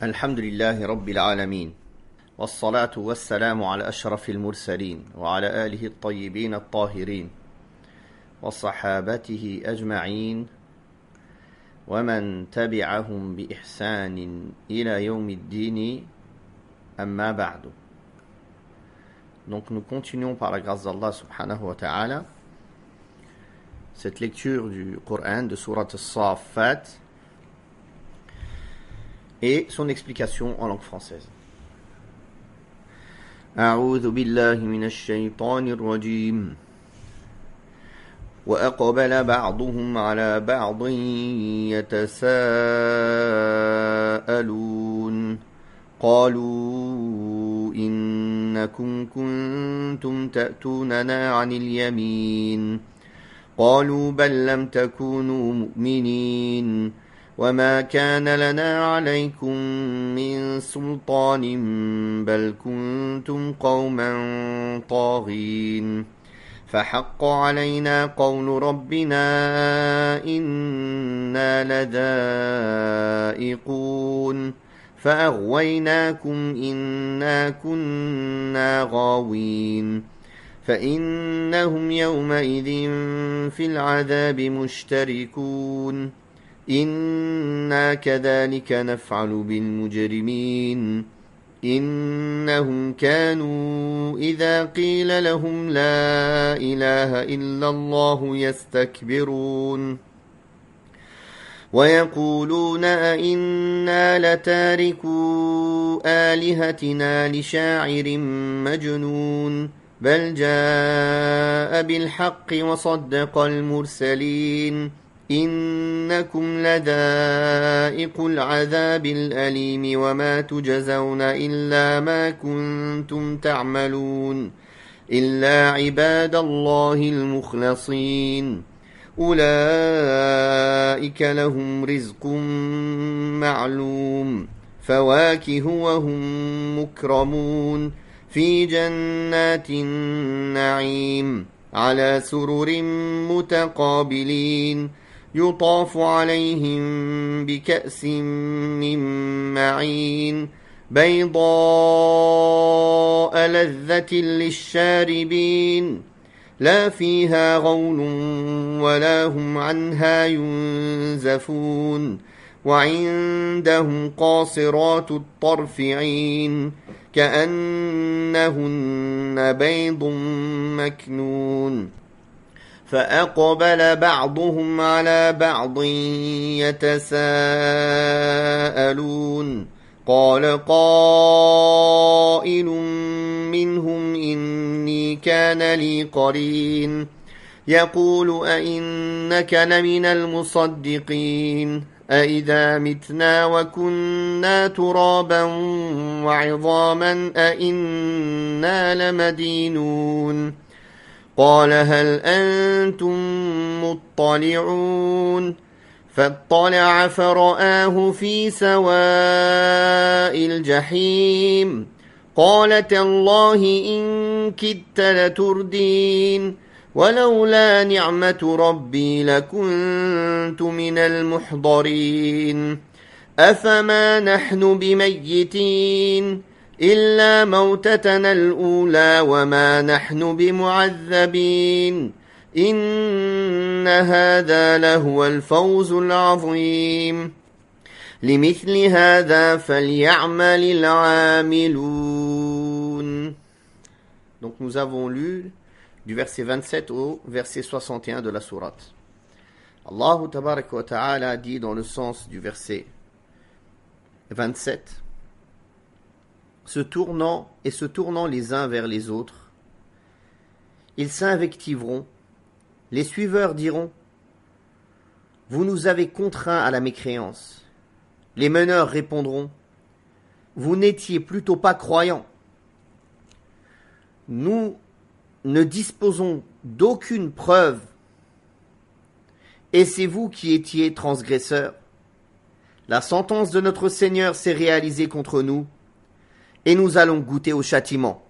الحمد لله رب العالمين والصلاة والسلام على أشرف المرسلين وعلى آله الطيبين الطاهرين وصحابته أجمعين ومن تبعهم بإحسان إلى يوم الدين أما بعد. Donc nous continuons par la grâce d'Allah subhanahu wa ta'ala cette lecture du Coran de Surat As-Saffat et son explication en langue française. أعوذ بالله من الشيطان الرجيم وأقبل بعضهم على بعض يتساءلون قالوا إنكم كنتم تأتوننا عن اليمين قالوا بل لم تكونوا مؤمنين وما كان لنا عليكم من سلطان بل كنتم قوما طاغين فحق علينا قول ربنا إنا لذائقون فأغويناكم إنا كنا غاوين فإنهم يومئذ في العذاب مشتركون إنا كذلك نفعل بالمجرمين إنهم كانوا إذا قيل لهم لا إله إلا الله يستكبرون ويقولون أئنا لتاركو آلهتنا لشاعر مجنون بل جاء بالحق وصدق المرسلين إنكم لذائق العذاب الأليم وما تجزون إلا ما كنتم تعملون إلا عباد الله المخلصين أولئك لهم رزق معلوم فواكه وهم مكرمون في جنات النعيم على سرر متقابلين يطاف عليهم بكأس من معين بيضاء لذة للشاربين لا فيها غول ولا هم عنها ينزفون وعندهم قاصرات الطرف عين كأنهن بيض مكنون فأقبل بعضهم على بعض يتساءلون قال قائل منهم إني كان لي قرين يقول أئنك لمن المصدقين أئذا متنا وكنا ترابا وعظاما أئنا لمدينون قال هل أنتم مطلعون فاطلع فرآه في سواء الجحيم قال تالله إن كدت لتردين ولولا نعمة ربي لكنت من المحضرين أفما نحن بميتين إلا موتتنا الأولى وما نحن بمعذبين إن هذا لهو الفوز العظيم لمثل هذا فليعمل العاملون. Donc nous avons lu du verset 27 au verset 61 de la sourate. Allah tabaraka wa ta'ala dit dans le sens du verset 27: se tournant les uns vers les autres, ils s'invectiveront. Les suiveurs diront: vous nous avez contraints à la mécréance. Les meneurs répondront: vous n'étiez plutôt pas croyants. Nous ne disposons d'aucune preuve, et c'est vous qui étiez transgresseurs. La sentence de notre Seigneur s'est réalisée contre nous, et nous allons goûter au châtiment.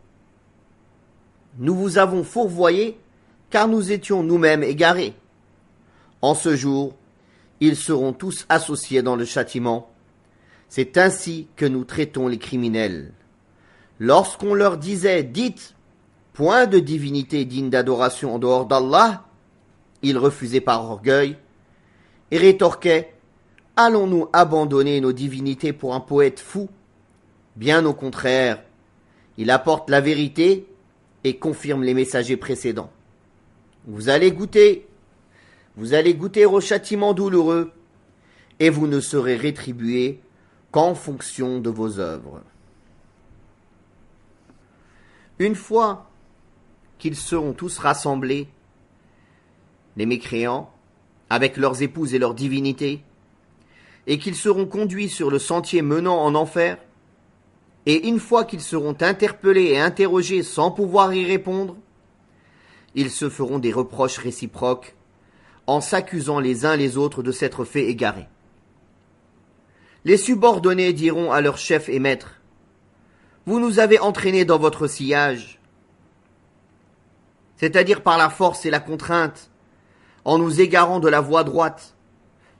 Nous vous avons fourvoyés, car nous étions nous-mêmes égarés. En ce jour, ils seront tous associés dans le châtiment. C'est ainsi que nous traitons les criminels. Lorsqu'on leur disait « Dites, point de divinité digne d'adoration en dehors d'Allah », ils refusaient par orgueil et rétorquaient « Allons-nous abandonner nos divinités pour un poète fou ?» Bien au contraire, il apporte la vérité et confirme les messagers précédents. Vous allez goûter au châtiment douloureux et vous ne serez rétribués qu'en fonction de vos œuvres. Une fois qu'ils seront tous rassemblés, les mécréants, avec leurs épouses et leurs divinités, et qu'ils seront conduits sur le sentier menant en enfer, et une fois qu'ils seront interpellés et interrogés sans pouvoir y répondre, ils se feront des reproches réciproques en s'accusant les uns les autres de s'être fait égarer. Les subordonnés diront à leur chef et maître « Vous nous avez entraînés dans votre sillage, c'est-à-dire par la force et la contrainte, en nous égarant de la voie droite.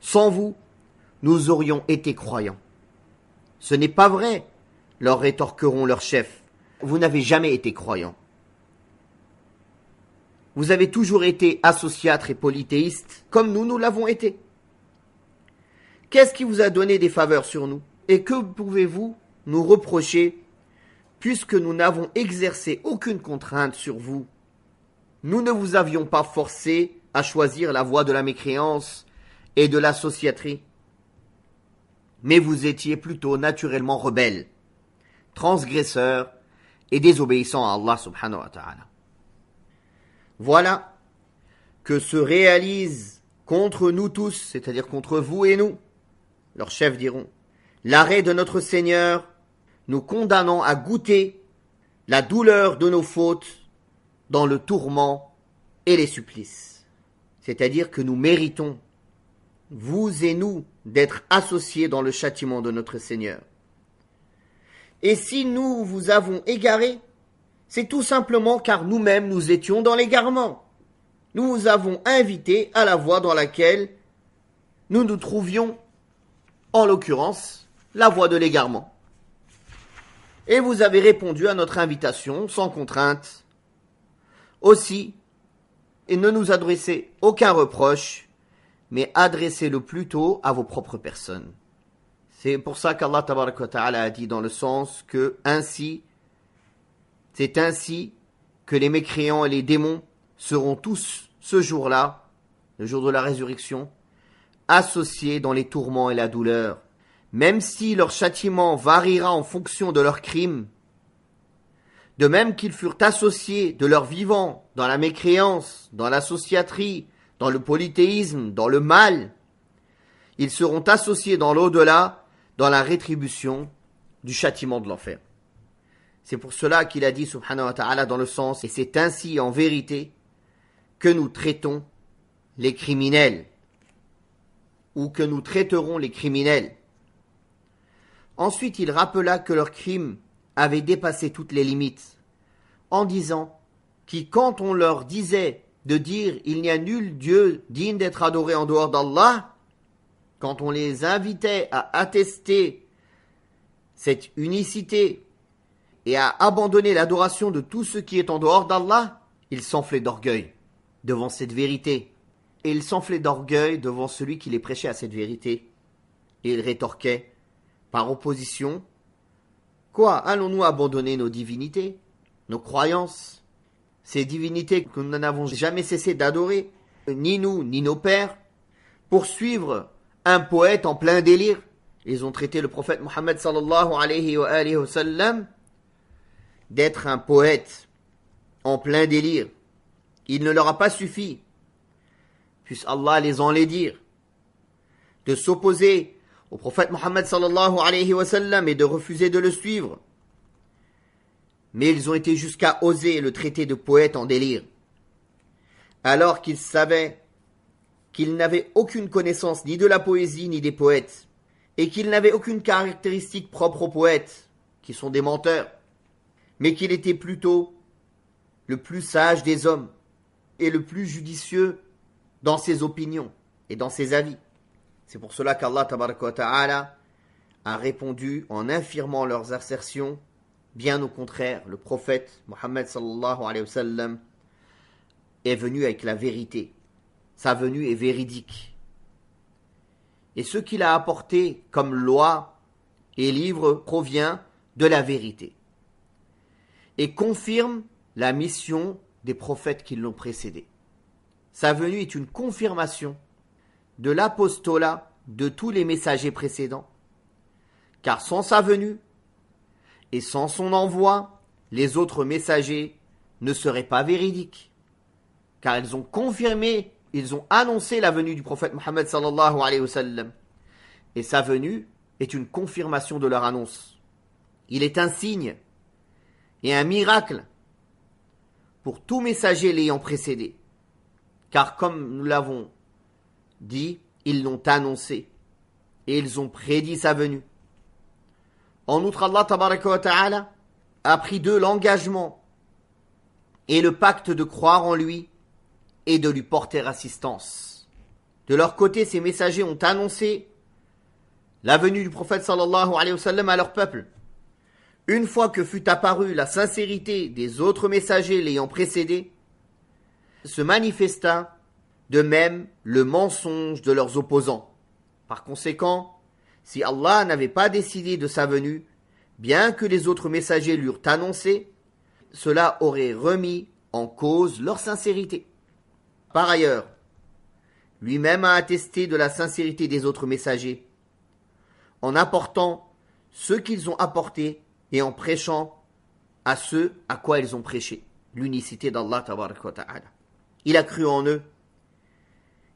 Sans vous, nous aurions été croyants. » Ce n'est pas vrai, leur rétorqueront leurs chefs. Vous n'avez jamais été croyants. Vous avez toujours été associâtres et polythéistes, comme nous l'avons été. Qu'est-ce qui vous a donné des faveurs sur nous? Et que pouvez-vous nous reprocher, puisque nous n'avons exercé aucune contrainte sur vous? Nous ne vous avions pas forcé à choisir la voie de la mécréance et de l'associaterie, mais vous étiez plutôt naturellement rebelles, transgresseurs et désobéissants à Allah subhanahu wa ta'ala. Voilà que se réalise contre nous tous, c'est-à-dire contre vous et nous, leurs chefs diront, l'arrêt de notre Seigneur, nous condamnant à goûter la douleur de nos fautes dans le tourment et les supplices. C'est-à-dire que nous méritons, vous et nous, d'être associés dans le châtiment de notre Seigneur. Et si nous vous avons égarés, c'est tout simplement car nous-mêmes nous étions dans l'égarement. Nous vous avons invités à la voie dans laquelle nous nous trouvions, en l'occurrence, la voie de l'égarement. Et vous avez répondu à notre invitation sans contrainte. Aussi, et ne nous adressez aucun reproche, mais adressez-le plutôt à vos propres personnes. C'est pour ça qu'Allah tabaraka wa ta'ala a dit dans le sens que c'est ainsi que les mécréants et les démons seront tous ce jour-là, le jour de la résurrection, associés dans les tourments et la douleur. Même si leur châtiment variera en fonction de leurs crimes, de même qu'ils furent associés de leur vivant dans la mécréance, dans l'associaterie, dans le polythéisme, dans le mal, ils seront associés dans l'au-delà, dans la rétribution du châtiment de l'enfer. C'est pour cela qu'il a dit, subhanahu wa ta'ala, dans le sens, et c'est ainsi en vérité que nous traitons les criminels, ou que nous traiterons les criminels. Ensuite, il rappela que leurs crimes avaient dépassé toutes les limites, en disant que quand on leur disait de dire « il n'y a nul Dieu digne d'être adoré en dehors d'Allah », quand on les invitait à attester cette unicité et à abandonner l'adoration de tout ce qui est en dehors d'Allah, ils s'enflaient d'orgueil devant cette vérité. Et ils s'enflaient d'orgueil devant celui qui les prêchait à cette vérité. Et ils rétorquaient, par opposition, « Quoi, allons-nous abandonner nos divinités, nos croyances, ces divinités que nous n'avons jamais cessé d'adorer, ni nous, ni nos pères, pour suivre un poète en plein délire ?» Ils ont traité le prophète Mohammed sallallahu alayhi wa sallam d'être un poète en plein délire. Il ne leur a pas suffi, puisse Allah les enlaidir, de s'opposer au prophète Mohammed sallallahu alayhi wa sallam et de refuser de le suivre. Mais ils ont été jusqu'à oser le traiter de poète en délire, alors qu'ils savaient qu'ils n'avaient aucune connaissance ni de la poésie ni des poètes, et qu'ils n'avaient aucune caractéristique propre aux poètes, qui sont des menteurs, mais qu'il était plutôt le plus sage des hommes et le plus judicieux dans ses opinions et dans ses avis. C'est pour cela qu'Allah tabaraka wa ta'ala a répondu en infirmant leurs assertions. Bien au contraire, le prophète Mohammed sallallahu alayhi wa sallam est venu avec la vérité. Sa venue est véridique. Et ce qu'il a apporté comme loi et livre provient de la vérité et confirme la mission des prophètes qui l'ont précédé. Sa venue est une confirmation de l'apostolat de tous les messagers précédents, car sans sa venue et sans son envoi, les autres messagers ne seraient pas véridiques, car ils ont confirmé, ils ont annoncé la venue du prophète Mohammed sallallahu alayhi wa sallam, et sa venue est une confirmation de leur annonce. Il est un signe et un miracle pour tout messager l'ayant précédé, car comme nous l'avons dit, ils l'ont annoncé et ils ont prédit sa venue. En outre, Allah tabaraka wa ta'ala a pris d'eux l'engagement et le pacte de croire en lui et de lui porter assistance. De leur côté, ces messagers ont annoncé la venue du prophète sallallahu alayhi wa sallam à leur peuple. Une fois que fut apparue la sincérité des autres messagers l'ayant précédé, se manifesta de même le mensonge de leurs opposants. Par conséquent, si Allah n'avait pas décidé de sa venue, bien que les autres messagers l'eurent annoncé, cela aurait remis en cause leur sincérité. Par ailleurs, lui-même a attesté de la sincérité des autres messagers, en apportant ce qu'ils ont apporté et en prêchant à ceux à quoi ils ont prêché, l'unicité d'Allah tabaraka wa ta'ala. Il a cru en eux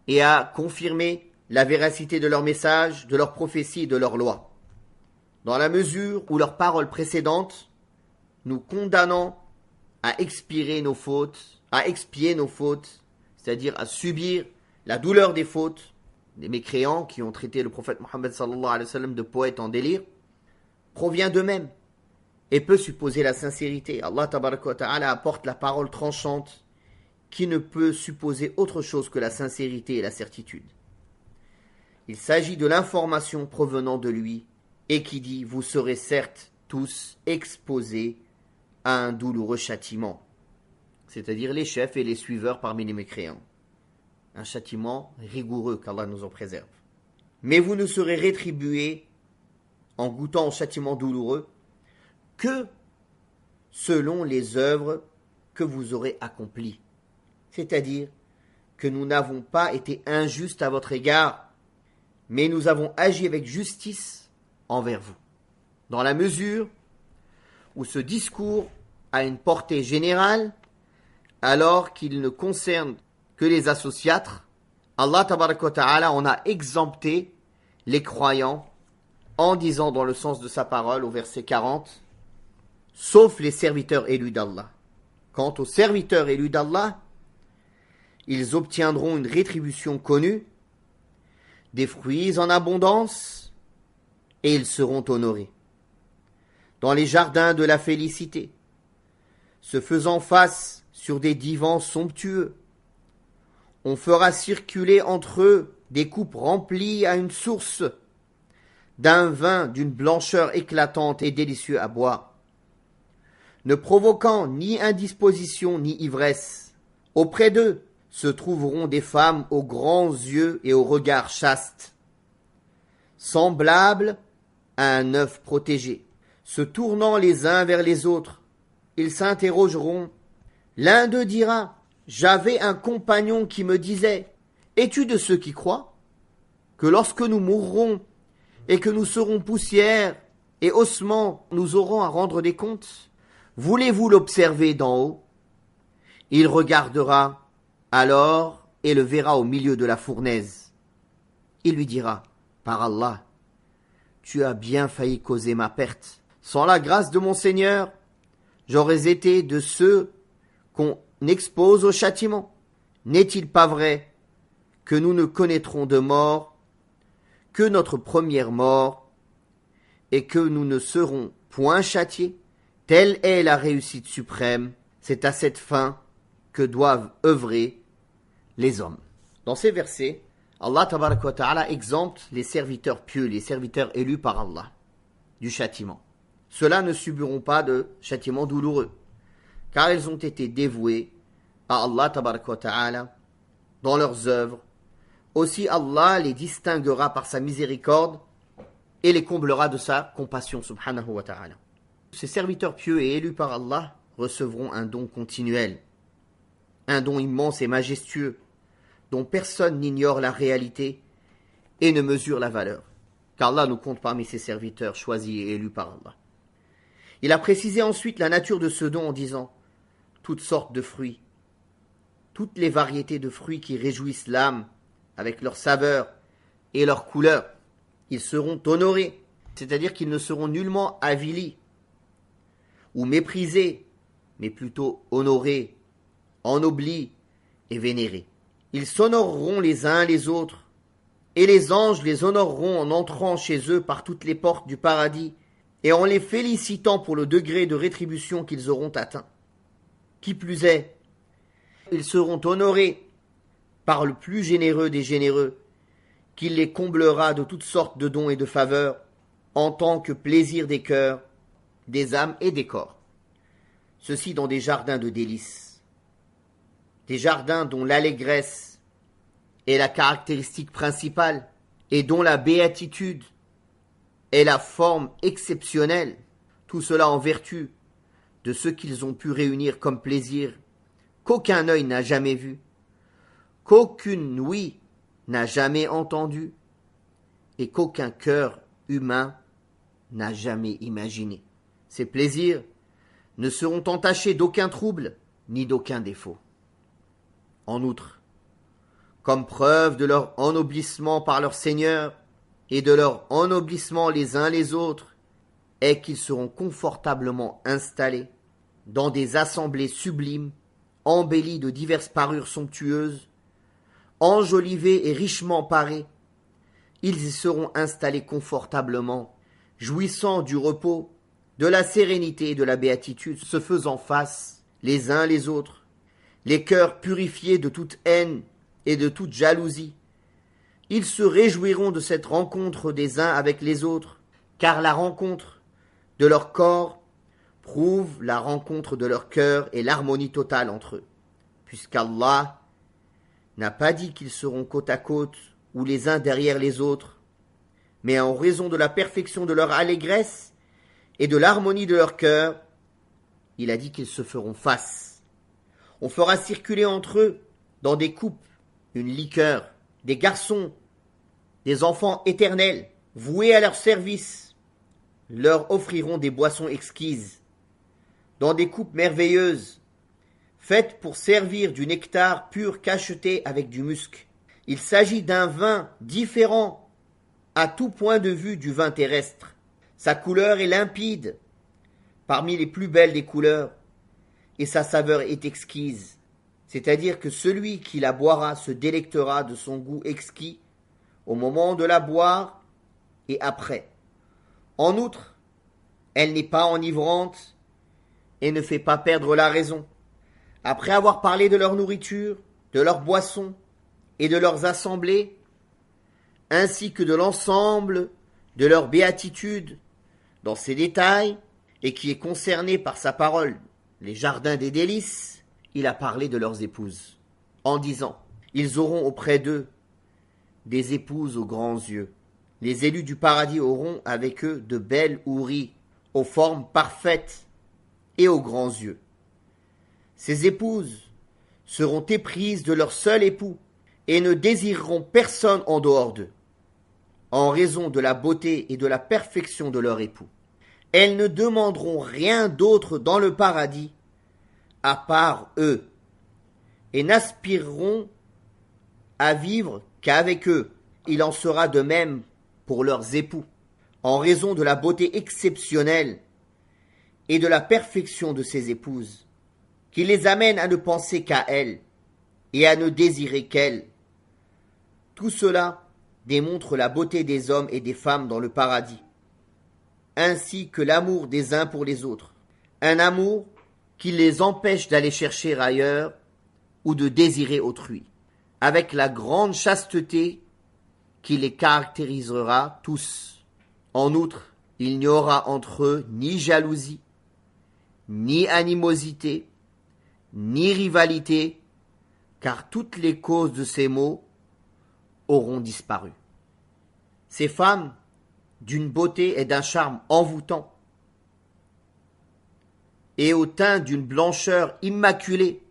et a confirmé la véracité de leur message, de leur prophétie et de leur loi. Dans la mesure où leurs paroles précédentes nous condamnant à expier nos fautes, c'est-à-dire à subir la douleur des fautes des mécréants qui ont traité le prophète Mohammed sallallahu alayhi wa sallam de poète en délire, provient d'eux-mêmes et peut supposer la sincérité. Allah tabaraka wa ta'ala apporte la parole tranchante qui ne peut supposer autre chose que la sincérité et la certitude. Il s'agit de l'information provenant de lui et qui dit « Vous serez certes tous exposés à un douloureux châtiment », c'est-à-dire les chefs et les suiveurs parmi les mécréants. Un châtiment rigoureux qu'Allah nous en préserve. Mais vous ne serez rétribués en goûtant au châtiment douloureux que selon les œuvres que vous aurez accomplies. C'est-à-dire que nous n'avons pas été injustes à votre égard, mais nous avons agi avec justice envers vous. Dans la mesure où ce discours a une portée générale, alors qu'il ne concerne que les associatres, Allah tabaraka wa ta'ala en a exempté les croyants en disant dans le sens de sa parole au verset 40, sauf les serviteurs élus d'Allah. Quant aux serviteurs élus d'Allah, ils obtiendront une rétribution connue, des fruits en abondance, et ils seront honorés. Dans les jardins de la félicité, se faisant face sur des divans somptueux, on fera circuler entre eux des coupes remplies à une source, d'un vin d'une blancheur éclatante et délicieux à boire, ne provoquant ni indisposition ni ivresse. Auprès d'eux se trouveront des femmes aux grands yeux et aux regards chastes, semblables à un œuf protégé. Se tournant les uns vers les autres, ils s'interrogeront. L'un d'eux dira, « J'avais un compagnon qui me disait, « Es-tu de ceux qui croient que lorsque nous mourrons et que nous serons poussière et ossements, nous aurons à rendre des comptes? Voulez-vous l'observer d'en haut ?» Il regardera alors et le verra au milieu de la fournaise. Il lui dira, « Par Allah, tu as bien failli causer ma perte. Sans la grâce de mon Seigneur, j'aurais été de ceux qu'on expose au châtiment. N'est-il pas vrai que nous ne connaîtrons de mort que notre première mort et que nous ne serons point châtiés? Telle est la réussite suprême. C'est à cette fin que doivent œuvrer les hommes. » Dans ces versets, Allah tabaraka wa ta'ala exempte les serviteurs pieux, les serviteurs élus par Allah. du châtiment. Ceux-là ne subiront pas de châtiment douloureux, car ils ont été dévoués à Allah tabaraka wa ta'ala dans leurs œuvres. Aussi Allah les distinguera par sa miséricorde et les comblera de sa compassion subhanahu wa ta'ala. Ces serviteurs pieux et élus par Allah recevront un don continuel, un don immense et majestueux, dont personne n'ignore la réalité et ne mesure la valeur, car Allah nous compte parmi ses serviteurs choisis et élus par Allah. Il a précisé ensuite la nature de ce don en disant « toutes sortes de fruits, toutes les variétés de fruits qui réjouissent l'âme avec leur saveur et leur couleur, ils seront honorés, c'est-à-dire qu'ils ne seront nullement avilis ou méprisés, mais plutôt honorés, ennoblis et vénérés. Ils s'honoreront les uns les autres, et les anges les honoreront en entrant chez eux par toutes les portes du paradis, et en les félicitant pour le degré de rétribution qu'ils auront atteint. Qui plus est, ils seront honorés par le plus généreux des généreux, qui les comblera de toutes sortes de dons et de faveurs, en tant que plaisir des cœurs, des âmes et des corps. Ceci dans des jardins de délices, des jardins dont l'allégresse est la caractéristique principale et dont la béatitude est la forme exceptionnelle, tout cela en vertu de ce qu'ils ont pu réunir comme plaisir qu'aucun œil n'a jamais vu, qu'aucune ouïe n'a jamais entendu et qu'aucun cœur humain n'a jamais imaginé. Ces plaisirs ne seront entachés d'aucun trouble ni d'aucun défaut. En outre, comme preuve de leur ennoblissement par leur Seigneur et de leur ennoblissement les uns les autres, est qu'ils seront confortablement installés dans des assemblées sublimes, embellies de diverses parures somptueuses, enjolivés et richement parés. Ils y seront installés confortablement, jouissant du repos, de la sérénité et de la béatitude, se faisant face les uns les autres, les cœurs purifiés de toute haine et de toute jalousie. Ils se réjouiront de cette rencontre des uns avec les autres, car la rencontre de leur corps prouve la rencontre de leur cœur et l'harmonie totale entre eux, puisqu'Allah n'a pas dit qu'ils seront côte à côte ou les uns derrière les autres, mais en raison de la perfection de leur allégresse et de l'harmonie de leur cœur, il a dit qu'ils se feront face. On fera circuler entre eux, dans des coupes, une liqueur, des garçons, des enfants éternels, voués à leur service, leur offriront des boissons exquises, dans des coupes merveilleuses, faites pour servir du nectar pur cacheté avec du musc. Il s'agit d'un vin différent à tout point de vue du vin terrestre. Sa couleur est limpide, parmi les plus belles des couleurs, et sa saveur est exquise. C'est-à-dire que celui qui la boira se délectera de son goût exquis au moment de la boire et après. En outre, elle n'est pas enivrante et ne fait pas perdre la raison. Après avoir parlé de leur nourriture, de leurs boissons et de leurs assemblées, ainsi que de l'ensemble de leur béatitude, dans ces détails, et qui est concerné par sa parole, les jardins des délices, il a parlé de leurs épouses, en disant, ils auront auprès d'eux des épouses aux grands yeux. Les élus du paradis auront avec eux de belles houris, aux formes parfaites et aux grands yeux. Ces épouses seront éprises de leur seul époux et ne désireront personne en dehors d'eux, en raison de la beauté et de la perfection de leur époux. Elles ne demanderont rien d'autre dans le paradis à part eux, et n'aspireront à vivre qu'avec eux. Il en sera de même pour leurs époux, en raison de la beauté exceptionnelle et de la perfection de ces épouses, qui les amène à ne penser qu'à elles et à ne désirer qu'elles. Tout cela démontre la beauté des hommes et des femmes dans le paradis, ainsi que l'amour des uns pour les autres, un amour qui les empêche d'aller chercher ailleurs ou de désirer autrui, avec la grande chasteté qui les caractérisera tous. En outre, il n'y aura entre eux ni jalousie, ni animosité, ni rivalité, car toutes les causes de ces maux auront disparu. Ces femmes, d'une beauté et d'un charme envoûtant, et au teint d'une blancheur immaculée,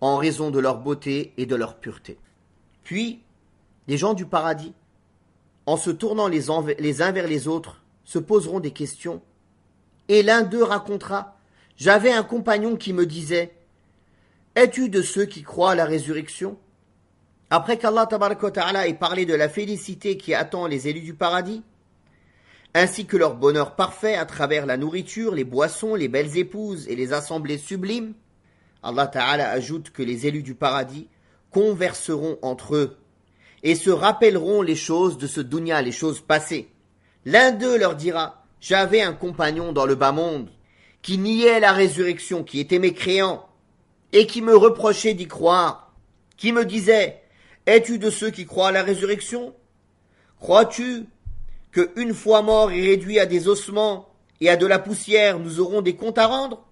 en raison de leur beauté et de leur pureté. Puis, les gens du paradis, en se tournant les uns vers les autres, se poseront des questions, et l'un d'eux racontera « J'avais un compagnon qui me disait « Es-tu de ceux qui croient à la résurrection ?» Après qu'Allah tabaraka wa ta'ala ait parlé de la félicité qui attend les élus du paradis, ainsi que leur bonheur parfait à travers la nourriture, les boissons, les belles épouses et les assemblées sublimes, Allah Ta'ala ajoute que les élus du paradis converseront entre eux et se rappelleront les choses de ce dunya, les choses passées. L'un d'eux leur dira « J'avais un compagnon dans le bas monde qui niait la résurrection, qui était mécréant et qui me reprochait d'y croire, qui me disait « Es-tu de ceux qui croient à la résurrection ? Crois-tu que une fois mort et réduit à des ossements et à de la poussière, nous aurons des comptes à rendre ?»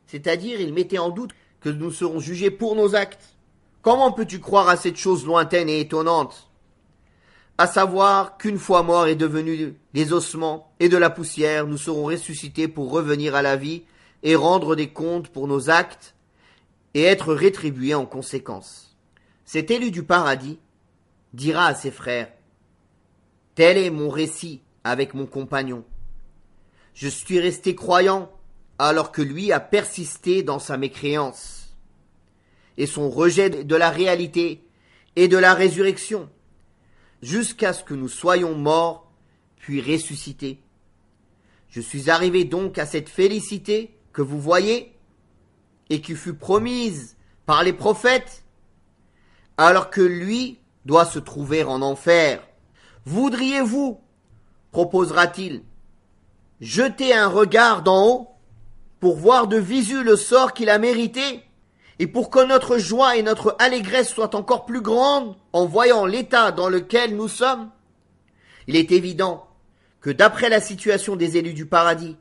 C'est-à-dire, il mettait en doute que nous serons jugés pour nos actes. Comment peux-tu croire à cette chose lointaine et étonnante ? À savoir qu'une fois mort et devenu des ossements et de la poussière, nous serons ressuscités pour revenir à la vie et rendre des comptes pour nos actes et être rétribués en conséquence. Cet élu du paradis dira à ses frères « Tel est mon récit avec mon compagnon. Je suis resté croyant alors que lui a persisté dans sa mécréance et son rejet de la réalité et de la résurrection, jusqu'à ce que nous soyons morts, puis ressuscités. Je suis arrivé donc à cette félicité que vous voyez et qui fut promise par les prophètes, alors que lui doit se trouver en enfer. Voudriez-vous, proposera-t-il, jeter un regard d'en haut pour voir de visu le sort qu'il a mérité et pour que notre joie et notre allégresse soient encore plus grandes en voyant l'état dans lequel nous sommes? Il est évident que d'après la situation des élus du paradis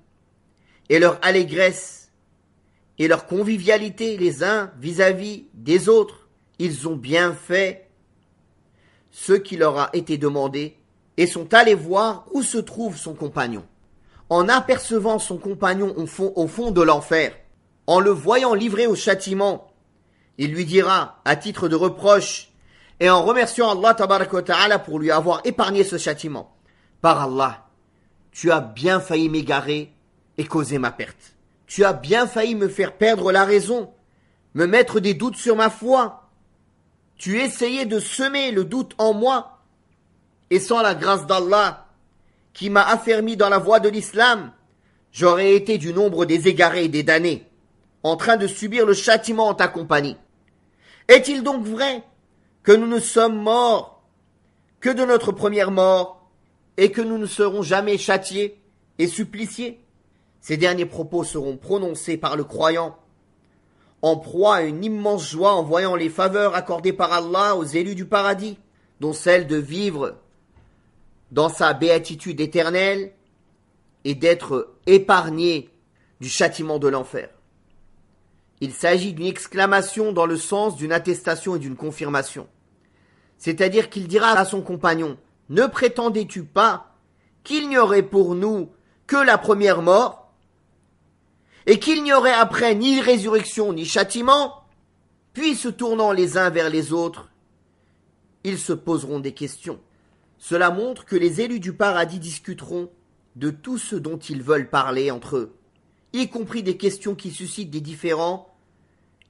et leur allégresse et leur convivialité les uns vis-à-vis des autres, ils ont bien fait ce qui leur a été demandé et sont allés voir où se trouve son compagnon. En apercevant son compagnon au fond de l'enfer, en le voyant livré au châtiment, il lui dira, à titre de reproche, et en remerciant Allah tabaraka wa ta'ala pour lui avoir épargné ce châtiment, « Par Allah, tu as bien failli m'égarer et causer ma perte. Tu as bien failli me faire perdre la raison, me mettre des doutes sur ma foi. Tu essayais de semer le doute en moi, et sans la grâce d'Allah, qui m'a affermi dans la voie de l'islam, j'aurais été du nombre des égarés et des damnés, en train de subir le châtiment en ta compagnie. Est-il donc vrai que nous ne sommes morts que de notre première mort et que nous ne serons jamais châtiés et suppliciés? Ces derniers propos seront prononcés par le croyant, en proie à une immense joie en voyant les faveurs accordées par Allah aux élus du paradis, dont celle de vivre dans sa béatitude éternelle et d'être épargné du châtiment de l'enfer. Il s'agit d'une exclamation dans le sens d'une attestation et d'une confirmation. C'est-à-dire qu'il dira à son compagnon, « Ne prétendais-tu pas qu'il n'y aurait pour nous que la première mort et qu'il n'y aurait après ni résurrection ni châtiment ?» Puis se tournant les uns vers les autres, ils se poseront des questions. Cela montre que les élus du paradis discuteront de tout ce dont ils veulent parler entre eux, y compris des questions qui suscitent des différends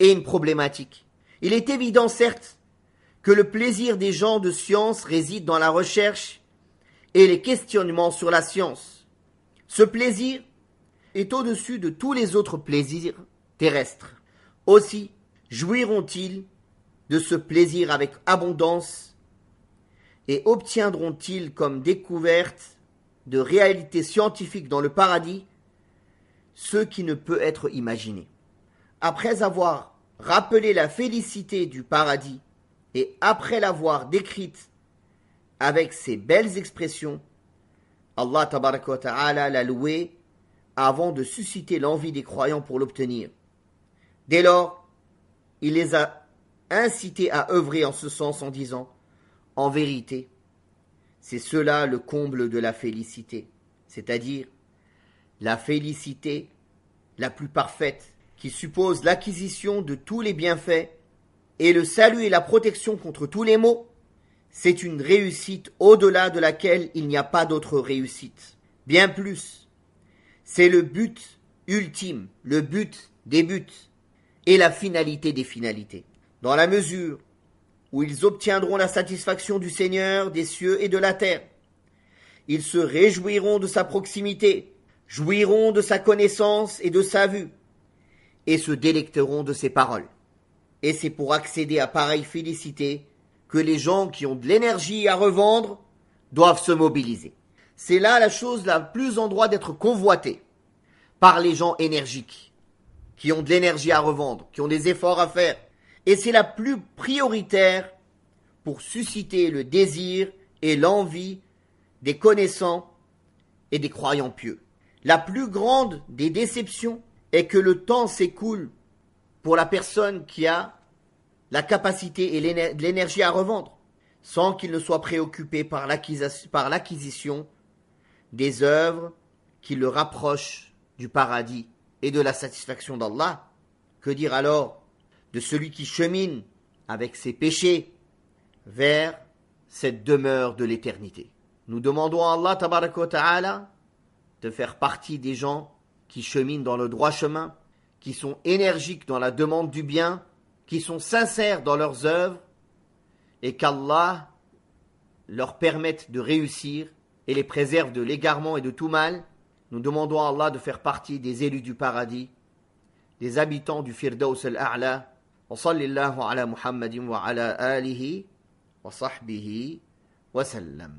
et une problématique. Il est évident, certes, que le plaisir des gens de science réside dans la recherche et les questionnements sur la science. Ce plaisir est au-dessus de tous les autres plaisirs terrestres. Aussi, jouiront-ils de ce plaisir avec abondance et obtiendront-ils comme découverte de réalités scientifiques dans le paradis ce qui ne peut être imaginé. Après avoir rappelé la félicité du paradis et après l'avoir décrite avec ces belles expressions, Allah tabaraka wa ta'ala l'a loué avant de susciter l'envie des croyants pour l'obtenir. Dès lors, il les a incités à œuvrer en ce sens en disant « En vérité, c'est cela le comble de la félicité, c'est-à-dire la félicité la plus parfaite qui suppose l'acquisition de tous les bienfaits et le salut et la protection contre tous les maux. C'est une réussite au-delà de laquelle il n'y a pas d'autre réussite. Bien plus, c'est le but ultime, le but des buts et la finalité des finalités. Dans la mesure où ils obtiendront la satisfaction du Seigneur des cieux et de la terre, ils se réjouiront de sa proximité, jouiront de sa connaissance et de sa vue, et se délecteront de ses paroles. Et c'est pour accéder à pareille félicité que les gens qui ont de l'énergie à revendre doivent se mobiliser. C'est là la chose la plus en droit d'être convoitée par les gens énergiques, qui ont de l'énergie à revendre, qui ont des efforts à faire. Et c'est la plus prioritaire pour susciter le désir et l'envie des connaissants et des croyants pieux. La plus grande des déceptions est que le temps s'écoule pour la personne qui a la capacité et l'énergie à revendre, sans qu'il ne soit préoccupé par l'acquisition des œuvres qui le rapprochent du paradis et de la satisfaction d'Allah. Que dire alors de celui qui chemine avec ses péchés vers cette demeure de l'éternité? Nous demandons à Allah tabaraka wa ta'ala de faire partie des gens qui cheminent dans le droit chemin, qui sont énergiques dans la demande du bien, qui sont sincères dans leurs œuvres, et qu'Allah leur permette de réussir et les préserve de l'égarement et de tout mal. Nous demandons à Allah de faire partie des élus du paradis, des habitants du Firdaus al-A'la. Wa sallallahu ala Muhammadin wa ala alihi wa sahbihi wa sallam.